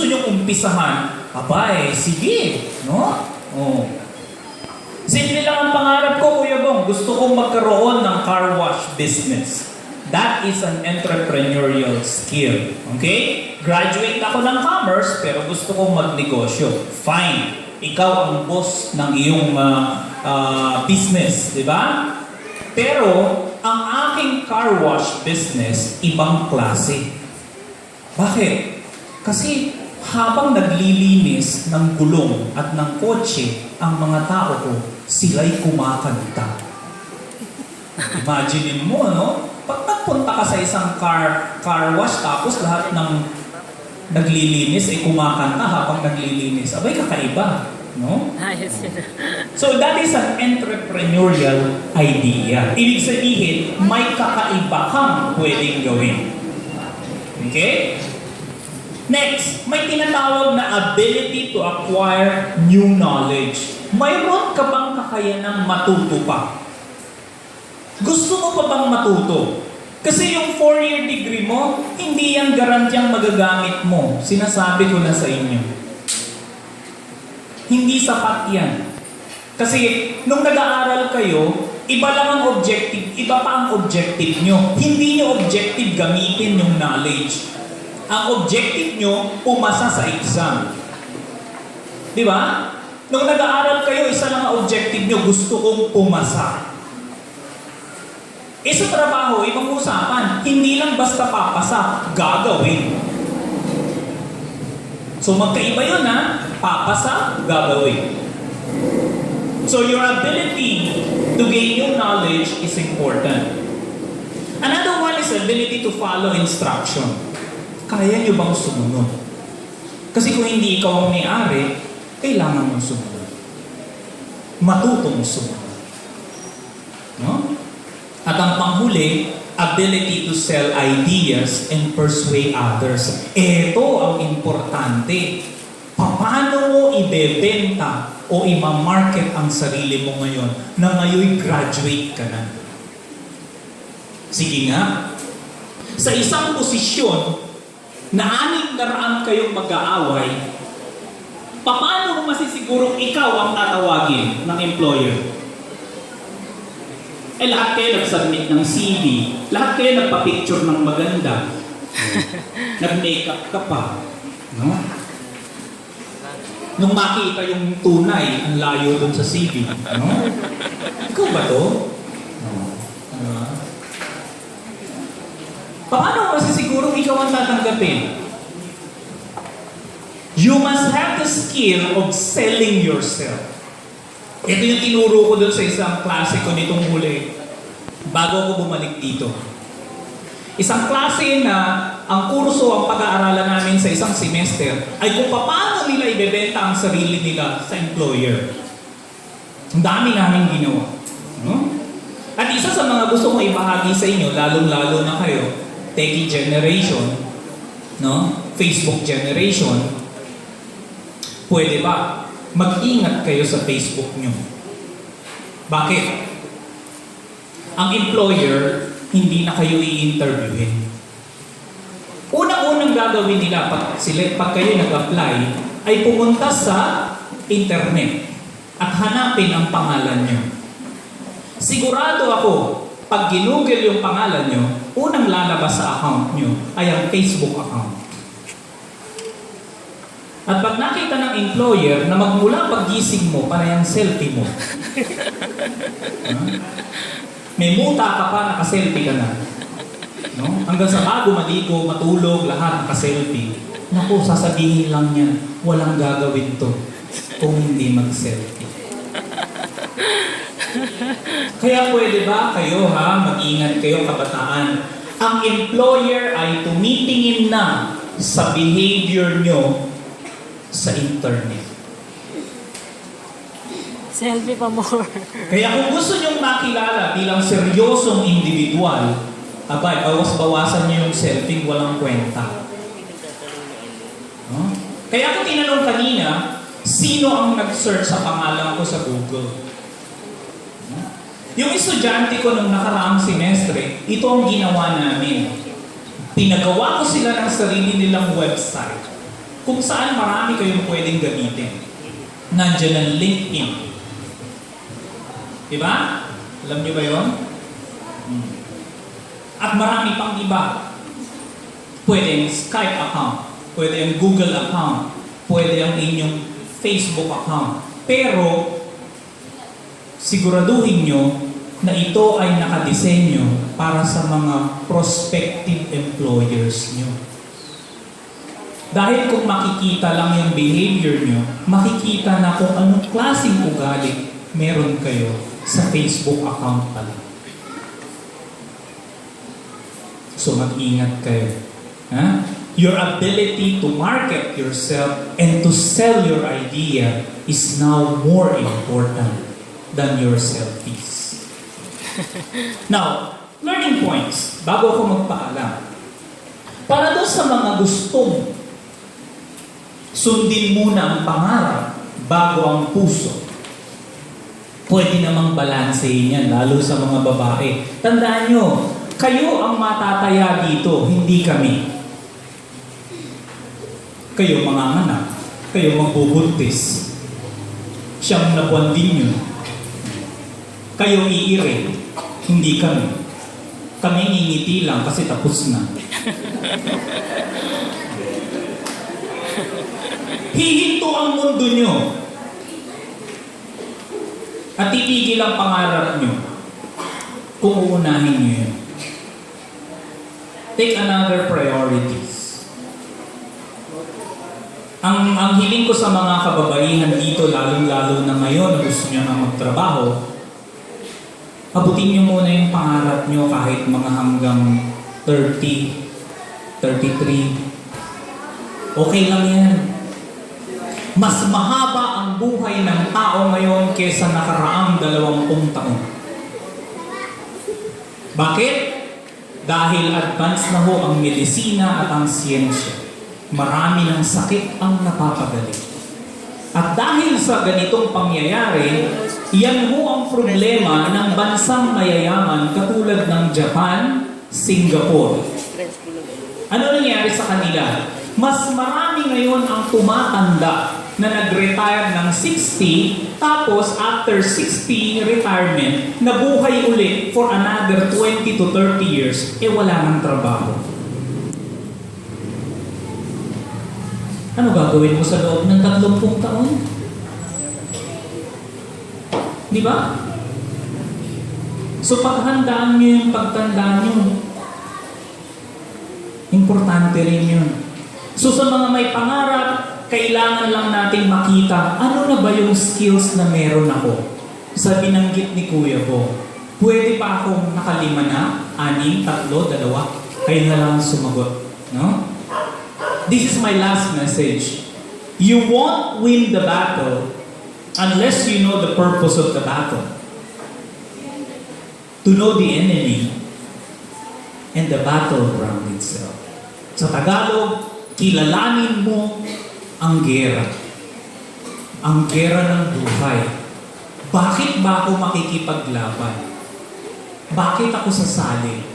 nyong umpisahan, abay, sige, no? Oh. Simple lang ang pangarap ko, Kuya Bong. Gusto kong magkaroon ng car wash business. That is an entrepreneurial skill. Okay? Graduate ako ng commerce, pero gusto kong magnegosyo. Fine. Ikaw ang boss ng iyong business, di ba? Pero, ang aking car wash business, ibang klase. Bakit? Kasi habang naglilinis ng gulong at ng kotse ang mga tao ko, sila'y kumakanta. Imagine mo, no? Pag nagpunta ka sa isang car wash, tapos lahat ng naglilinis ay kumakanta habang naglilinis. Abay, kakaiba, no? So that is an entrepreneurial idea. Ibig sabihin, may kakaiba kang pwedeng gawin. Okay? Next, may tinatawag na ability to acquire new knowledge. Mayroon ka bang kakayanang matuto pa? Gusto mo pa bang matuto? Kasi yung 4-year degree mo, hindi yan garantyang magagamit mo. Sinasabi ko na sa inyo. Hindi sapat yan. Kasi nung nag-aaral kayo, iba lang ang objective, iba pa ang objective nyo. Hindi nyo objective gamitin yung knowledge. Ang objective nyo, pumasa sa exam. Di ba? Nung nag-aaral kayo, isa lang ang objective nyo, gusto kong pumasa. Sa trabaho, ibang usapan, hindi lang basta papasa, gagawin. So magkaiba yun ha, papasa, gagawin. So your ability to gain new knowledge is important. Another one is ability to follow instruction. Kaya nyo bang sumunod? Kasi kung hindi ikaw ang may-ari, kailangan mong sumunod. Matutong sumunod. No? At ang panghuli, ability to sell ideas and persuade others. Ito ang importante. Paano mo ibebenta o imamarket ang sarili mo ngayon na ngayon graduate ka na? Sige nga. Sa isang posisyon na 600 kayong mag-aaway, paano mo masisigurong ikaw ang tatawagin ng employer? Lahat kayo nag-submit ng CV, lahat kayo nagpa-picture ng maganda, nag-makeup ka pa, no? Nung makita yung tunay, ang layo dun sa CV, no? Ikaw ba to? Paano masisigurong ikaw ang tatanggapin? You must have the skill of selling yourself. Ito yung tinuro ko dun sa isang klase ko nitong huli bago ako bumalik dito. Isang klase na ang kurso, ang pag-aaralan namin sa isang semester ay kung paano nila ibebenta ang sarili nila sa employer. Ang dami namin ginawa. No? At isa sa mga gusto kong ibahagi sa inyo, lalong-lalo na kayo, techie generation, no? Facebook generation, pwede ba? Mag-ingat kayo sa Facebook nyo. Bakit? Ang employer, hindi na kayo i-interviewin. Unang-unang gagawin nila pag kayo nag-apply, ay pumunta sa internet at hanapin ang pangalan nyo. Sigurado ako, pag ginugol yung pangalan nyo, unang lalabas sa account nyo ay ang Facebook account. At pag nakita ng employer na magmula paggising mo, para yung selfie mo. May muta ka pa, naka-selfie ka na. No? Hanggang sa bago, maligo, matulog, lahat naka-selfie. Naku, sasabihin lang niya, walang gagawin to kung hindi mag-selfie. Kaya pwede ba kayo mag-ingat kayo kabataan? Ang employer ay tumitingin na sa behavior nyo sa internet. Selfie pa more. Kaya kung gusto nyong makilala bilang seryosong individual, abay, bawas-bawasan nyo yung selfie, walang kwenta. No? Kaya kung tinanong kanina, sino ang nag-search sa pangalan ko sa Google? Yung estudyante ko nung nakaraang semestre, ito ang ginawa namin. Pinagawa ko sila ng sarili nilang website. kung saan marami kayong pwedeng gamitin. Nandiyan ang LinkedIn. Diba? Alam niyo ba yun? At marami pang iba. Pwede ang Skype account, pwede ang Google account, pwede ang inyong Facebook account. Pero, siguraduhin nyo na ito ay nakadesenyo para sa mga prospective employers nyo. Dahil kung makikita lang yung behavior nyo, makikita na kung anong klaseng ugali meron kayo sa Facebook account pa lang. So mag-ingat kayo. Your ability to market yourself and to sell your idea is now more important than your selfies. Now, learning points, bago ako magpaalam. Para doon sa mga gustong sundin muna ang pangarap bago ang puso, pwede namang balansehin yan, lalo sa mga babae. Tandaan nyo, kayo ang matataya dito, hindi kami. Kayo manganganak, kayo magbubuntis. Siyang na buwan din yun. Kayo iire, hindi kami. Kami ngingiti lang kasi tapos na. Hihinto ang mundo nyo. At titigil ang pangarap nyo kung uunahin nyo yun. Take another priorities. Ang hiling ko sa mga kababaihan dito, lalong-lalo na ngayon na gusto nyo na magtrabaho, abutin nyo muna yung pangarap nyo kahit mga hanggang 30, 33. Okay lang yan. Mas mahaba ang buhay ng tao ngayon kesa nakaraang 20 taon. Bakit? Dahil advance na ho ang medisina at ang siyensya. Marami ng sakit ang napapagaling. At dahil sa ganitong pangyayari, yan ho ang problema ng bansang mayayaman katulad ng Japan, Singapore. Ano nangyari sa kanila? Mas marami ngayon ang tumatanda na nag-retire ng 60, tapos after 60 retirement, nabuhay ulit for another 20 to 30 years, wala nang trabaho. Ano gagawin mo sa loob ng 30 taon? Di ba? So paghandaan nyo yung pagtanda nyo. Importante rin yun. So sa mga may pangarap, kailangan lang natin makita ano na ba yung skills na meron ako. Sa binanggit ni Kuya ko, pwede pa akong nakalima na, 6, 3, 2, kayo na lang sumagot. No? This is my last message. You won't win the battle unless you know the purpose of the battle. To know the enemy and the battleground itself. Sa Tagalog, kilalanin mo ang gera. Ang gera ng buhay. Bakit ba ako makikipaglaban? Bakit ako sasali?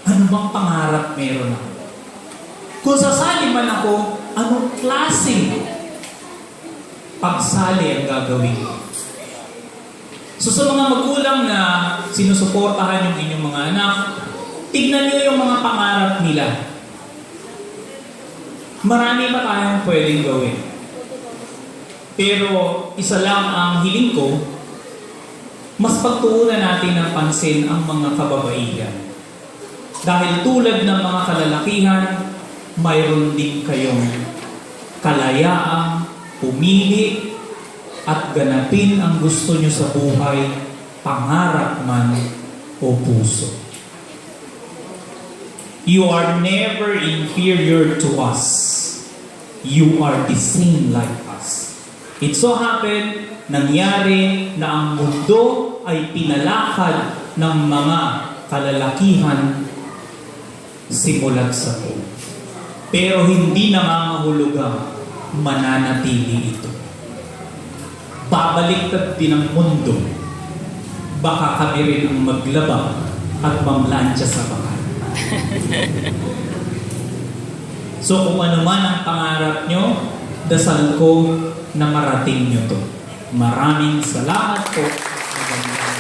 Ano bang pangarap meron ako? Kung sasali man ako, anong klaseng pagsali ang gagawin ko? So sa mga magulang na sinusuportahan yung inyong mga anak, tignan nyo yung mga pangarap nila. Marami pa tayong pwedeng gawin. Pero isa lang ang hiling ko, mas pagtuunan natin ng pansin ang mga kababaihan. Dahil tulad ng mga kalalakihan, mayroon din kayong kalayaang pumili at ganapin ang gusto nyo sa buhay, pangarap man o puso. You are never inferior to us. You are the same like us. It so happened, nangyari na ang mundo ay pinalakad ng mga kalalakihan simulat sa po. Pero hindi nangangahulugang mananatili ito. Babaliktad din ang mundo. Baka kami rin ang maglaba at mamlansya sa bakan. So kung ano man ang pangarap nyo, dasal ko na marating nyo to. Maraming salamat po. Magandang